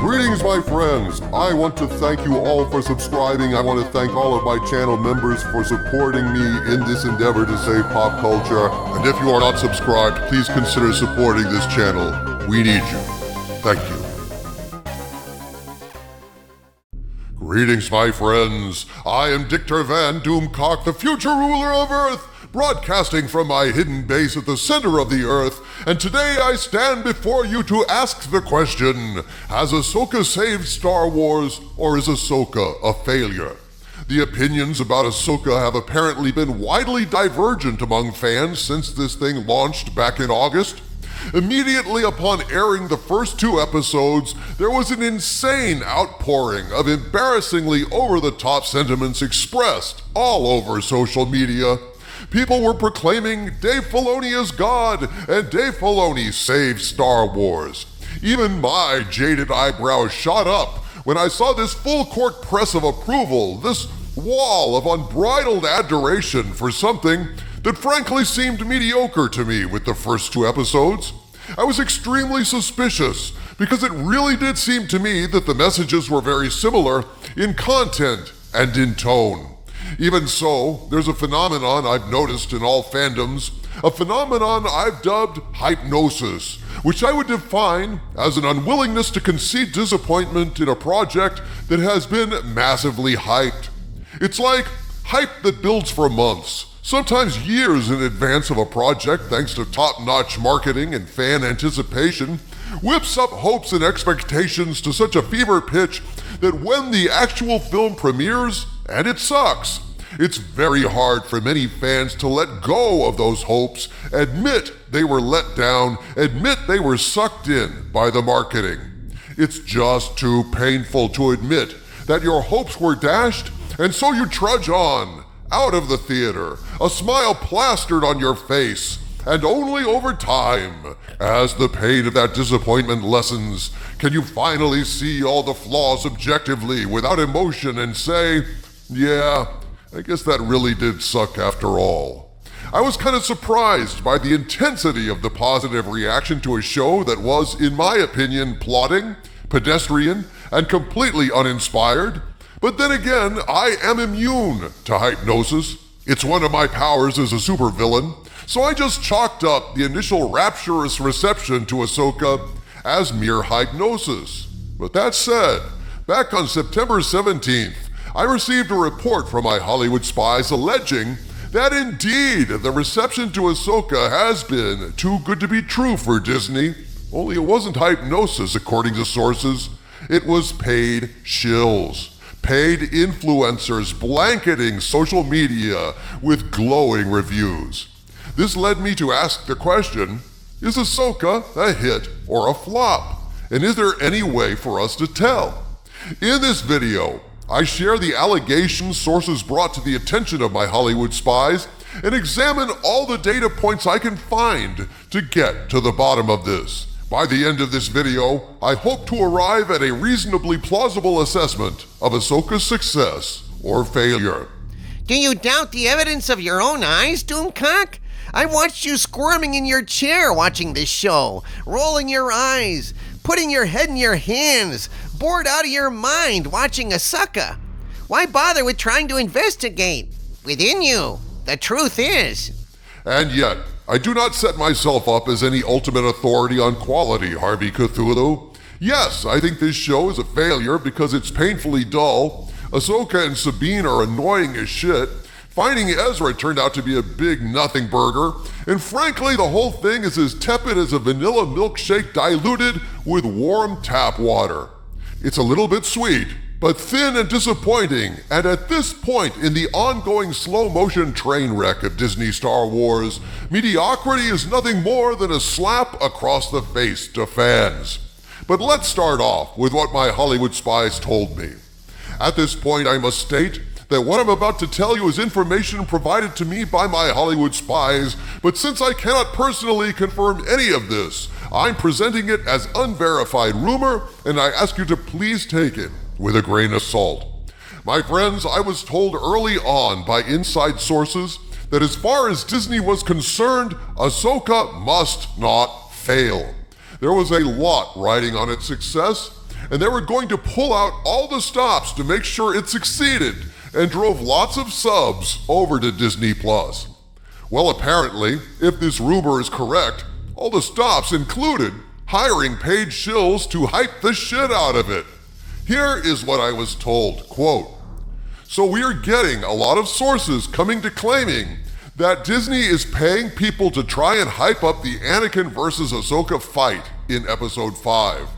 Greetings, my friends. I want to thank you all for subscribing. I want to thank all of my channel members for supporting me in this endeavor to save pop culture. And if you are not subscribed, please consider supporting this channel. We need you. Thank you. Greetings, my friends. I am Dictor Van Doomcock, the future ruler of Earth, broadcasting from my hidden base at the center of the Earth, and today I stand before you to ask the question, has Ahsoka saved Star Wars, or is Ahsoka a failure? The opinions about Ahsoka have apparently been widely divergent among fans since this thing launched back in August. Immediately upon airing the first 2 episodes, there was an insane outpouring of embarrassingly over-the-top sentiments expressed all over social media. People were proclaiming Dave Filoni is God and Dave Filoni saved Star Wars. Even my jaded eyebrows shot up when I saw this full-court press of approval, this wall of unbridled adoration for something that frankly seemed mediocre to me with the first 2 episodes. I was extremely suspicious because it really did seem to me that the messages were very similar in content and in tone. Even so, there's a phenomenon I've noticed in all fandoms, a phenomenon I've dubbed hypnosis, which I would define as an unwillingness to concede disappointment in a project that has been massively hyped. It's like hype that builds for months, sometimes years in advance of a project thanks to top-notch marketing and fan anticipation, whips up hopes and expectations to such a fever pitch that when the actual film premieres, and it sucks, it's very hard for many fans to let go of those hopes, admit they were let down, admit they were sucked in by the marketing. It's just too painful to admit that your hopes were dashed, and so you trudge on, out of the theater, a smile plastered on your face, and only over time, as the pain of that disappointment lessens, can you finally see all the flaws objectively without emotion and say, yeah, I guess that really did suck after all. I was kind of surprised by the intensity of the positive reaction to a show that was, in my opinion, plodding, pedestrian, and completely uninspired. But then again, I am immune to hypnosis. It's one of my powers as a supervillain, so I just chalked up the initial rapturous reception to Ahsoka as mere hypnosis. But that said, back on September 17th, I received a report from my Hollywood spies alleging that indeed the reception to Ahsoka has been too good to be true for Disney, only it wasn't hypnosis according to sources, it was paid shills. Paid influencers blanketing social media with glowing reviews. This led me to ask the question, is Ahsoka a hit or a flop? And is there any way for us to tell? In this video, I share the allegations sources brought to the attention of my Hollywood spies and examine all the data points I can find to get to the bottom of this. By the end of this video, I hope to arrive at a reasonably plausible assessment of Ahsoka's success or failure. Do you doubt the evidence of your own eyes, Doomcock? I watched you squirming in your chair watching this show, rolling your eyes, putting your head in your hands, bored out of your mind watching Ahsoka. Why bother with trying to investigate? Within you, the truth is. And yet, I do not set myself up as any ultimate authority on quality, Harvey Cthulhu. Yes, I think this show is a failure because it's painfully dull. Ahsoka and Sabine are annoying as shit. Finding Ezra turned out to be a big nothing burger. And frankly, the whole thing is as tepid as a vanilla milkshake diluted with warm tap water. It's a little bit sweet, but thin and disappointing, and at this point in the ongoing slow-motion train wreck of Disney Star Wars, mediocrity is nothing more than a slap across the face to fans. But let's start off with what my Hollywood spies told me. At this point, I must state that what I'm about to tell you is information provided to me by my Hollywood spies, but since I cannot personally confirm any of this, I'm presenting it as unverified rumor, and I ask you to please take it with a grain of salt. My friends, I was told early on by inside sources that as far as Disney was concerned, Ahsoka must not fail. There was a lot riding on its success, and they were going to pull out all the stops to make sure it succeeded, and drove lots of subs over to Disney+. Well, apparently, if this rumor is correct, all the stops included hiring paid shills to hype the shit out of it. Here is what I was told, quote, "So we're getting a lot of sources coming to claiming that Disney is paying people to try and hype up the Anakin versus Ahsoka fight in Episode 5.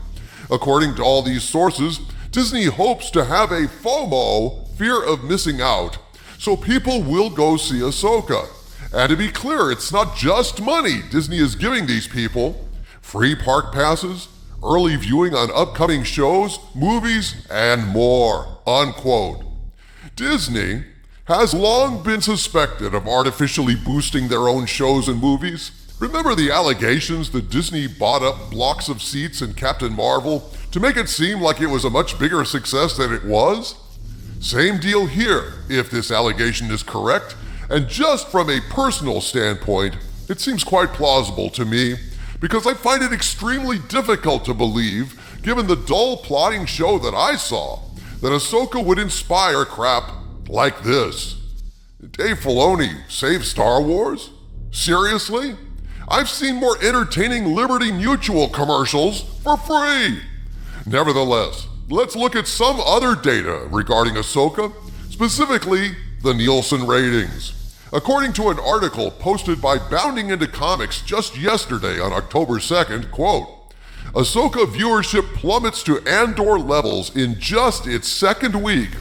According to all these sources, Disney hopes to have a FOMO, fear of missing out, so people will go see Ahsoka. And to be clear, it's not just money Disney is giving these people. Free park passes, early viewing on upcoming shows, movies, and more," unquote. Disney has long been suspected of artificially boosting their own shows and movies. Remember the allegations that Disney bought up blocks of seats in Captain Marvel to make it seem like it was a much bigger success than it was? Same deal here, if this allegation is correct, and just from a personal standpoint, it seems quite plausible to me, because I find it extremely difficult to believe, given the dull plotting show that I saw, that Ahsoka would inspire crap like this. Dave Filoni saved Star Wars? Seriously? I've seen more entertaining Liberty Mutual commercials for free. Nevertheless, let's look at some other data regarding Ahsoka, specifically the Nielsen ratings. According to an article posted by Bounding Into Comics just yesterday on October 2nd, quote, "Ahsoka viewership plummets to Andor levels in just its second week.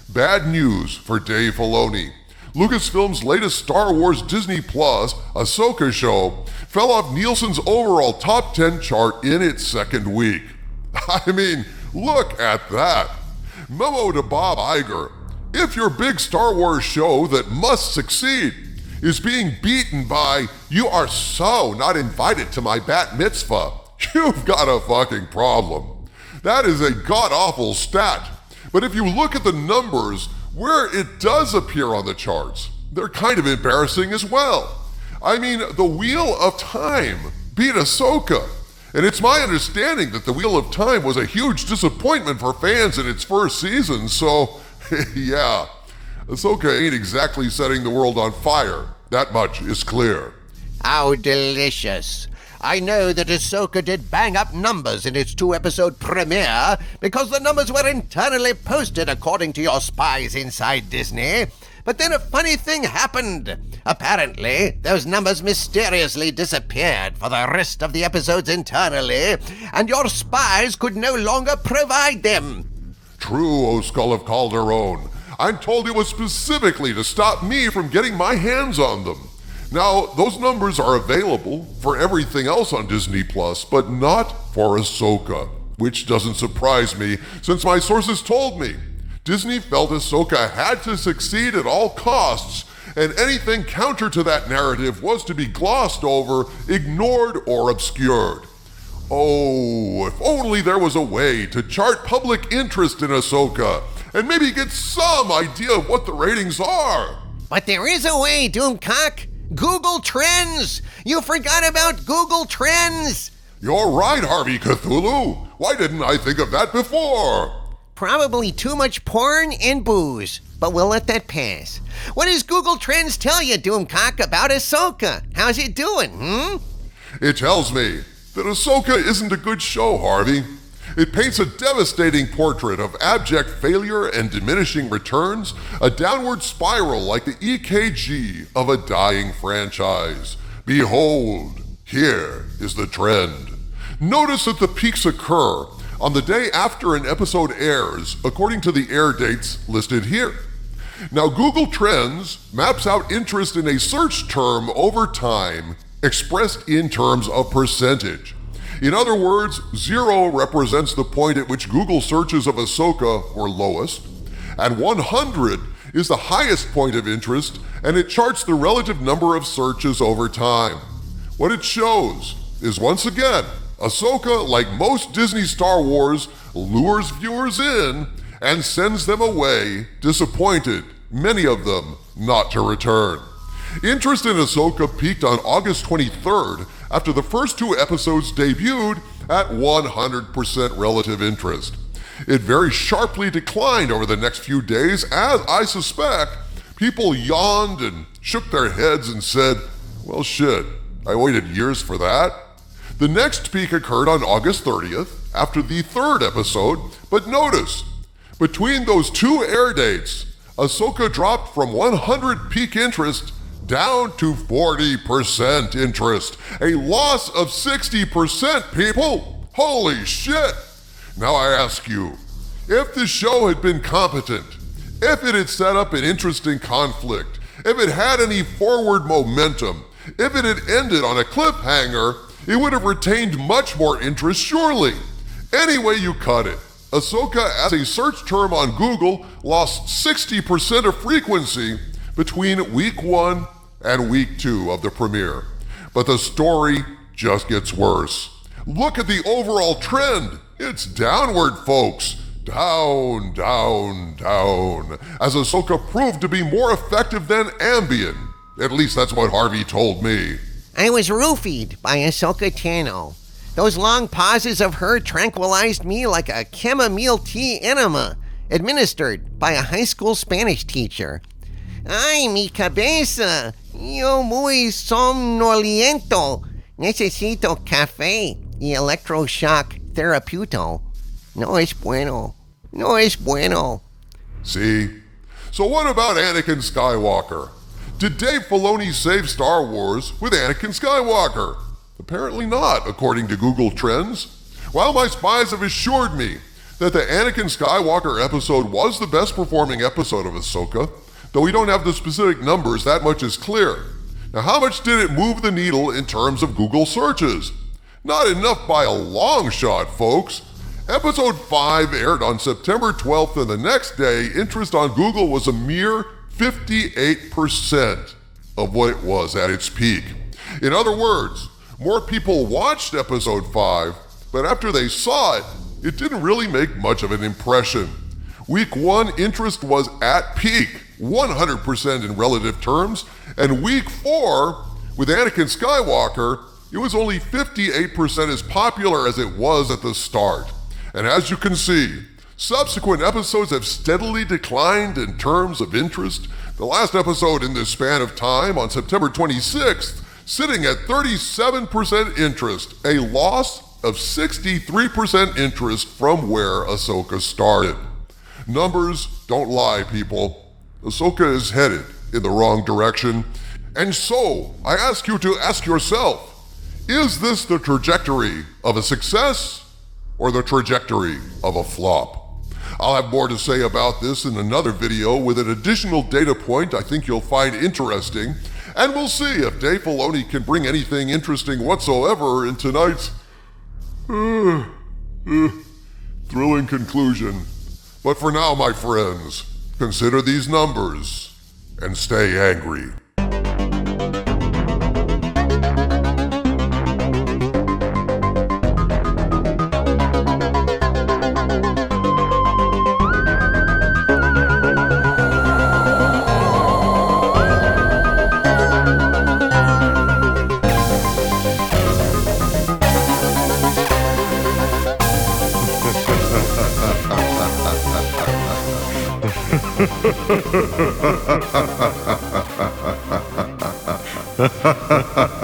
Bad news for Dave Filoni. Lucasfilm's latest Star Wars Disney Plus Ahsoka show fell off Nielsen's overall top 10 chart in its second week." I mean, look at that. Memo to Bob Iger. If your big Star Wars show that must succeed is being beaten by "You are so not invited to my bat mitzvah," you've got a fucking problem. That is a god-awful stat. But if you look at the numbers where it does appear on the charts, they're kind of embarrassing as well. I mean, the Wheel of Time beat Ahsoka. And it's my understanding that the Wheel of Time was a huge disappointment for fans in its first season, so yeah, Ahsoka ain't exactly setting the world on fire. That much is clear. How delicious. I know that Ahsoka did bang up numbers in its 2-episode premiere because the numbers were internally posted according to your spies inside Disney. But then a funny thing happened. Apparently, those numbers mysteriously disappeared for the rest of the episodes internally, and your spies could no longer provide them. True, O Skull of Calderon. I'm told it was specifically to stop me from getting my hands on them. Now, those numbers are available for everything else on Disney+, but not for Ahsoka, which doesn't surprise me since my sources told me. Disney felt Ahsoka had to succeed at all costs, and anything counter to that narrative was to be glossed over, ignored, or obscured. Oh, if only there was a way to chart public interest in Ahsoka, and maybe get some idea of what the ratings are. But there is a way, Doomcock. Google Trends! You forgot about Google Trends! You're right, Harvey Cthulhu. Why didn't I think of that before? Probably too much porn and booze, but we'll let that pass. What does Google Trends tell you, Doomcock, about Ahsoka? How's it doing, It tells me that Ahsoka isn't a good show, Harvey. It paints a devastating portrait of abject failure and diminishing returns, a downward spiral like the EKG of a dying franchise. Behold, here is the trend. Notice that the peaks occur on the day after an episode airs, according to the air dates listed here. Now, Google Trends maps out interest in a search term over time, expressed in terms of percentage. In other words, 0 represents the point at which Google searches of Ahsoka were lowest, and 100 is the highest point of interest, and it charts the relative number of searches over time. What it shows is, once again, Ahsoka, like most Disney Star Wars, lures viewers in and sends them away disappointed, many of them not to return. Interest in Ahsoka peaked on August 23rd after the first 2 episodes debuted at 100% relative interest. It very sharply declined over the next few days, as I suspect people yawned and shook their heads and said, well, shit, I waited years for that. The next peak occurred on August 30th, after the third episode, but notice, between those two air dates, Ahsoka dropped from 100 peak interest down to 40% interest. A loss of 60%, people! Holy shit! Now I ask you, if the show had been competent, if it had set up an interesting conflict, if it had any forward momentum, if it had ended on a cliffhanger, it would have retained much more interest, surely. Any way you cut it, Ahsoka as a search term on Google lost 60% of frequency between week 1 and week 2 of the premiere. But the story just gets worse. Look at the overall trend. It's downward, folks. Down, down, down. As Ahsoka proved to be more effective than Ambien. At least that's what Harvey told me. I was roofied by Ahsoka Tano. Those long pauses of her tranquilized me like a chamomile tea enema administered by a high school Spanish teacher. Ay, mi cabeza, yo muy somnoliento. Necesito café y electroshock terapeuto. No es bueno. No es bueno. See? So what about Anakin Skywalker? Did Dave Filoni save Star Wars with Anakin Skywalker? Apparently not, according to Google Trends. While my spies have assured me that the Anakin Skywalker episode was the best performing episode of Ahsoka, though we don't have the specific numbers, that much is clear. Now, how much did it move the needle in terms of Google searches? Not enough by a long shot, folks. Episode 5 aired on September 12th, and the next day, interest on Google was a mere 58% of what it was at its peak. In other words, more people watched episode 5, but after they saw it, it didn't really make much of an impression. Week 1 interest was at peak, 100% in relative terms, and week 4, with Anakin Skywalker, it was only 58% as popular as it was at the start. And as you can see, subsequent episodes have steadily declined in terms of interest. The last episode in this span of time, on September 26th, sitting at 37% interest, a loss of 63% interest from where Ahsoka started. Numbers don't lie, people. Ahsoka is headed in the wrong direction. And so, I ask you to ask yourself, is this the trajectory of a success or the trajectory of a flop? I'll have more to say about this in another video with an additional data point I think you'll find interesting, and we'll see if Dave Filoni can bring anything interesting whatsoever in tonight's thrilling conclusion. But for now, my friends, consider these numbers and stay angry. Ha ha ha ha.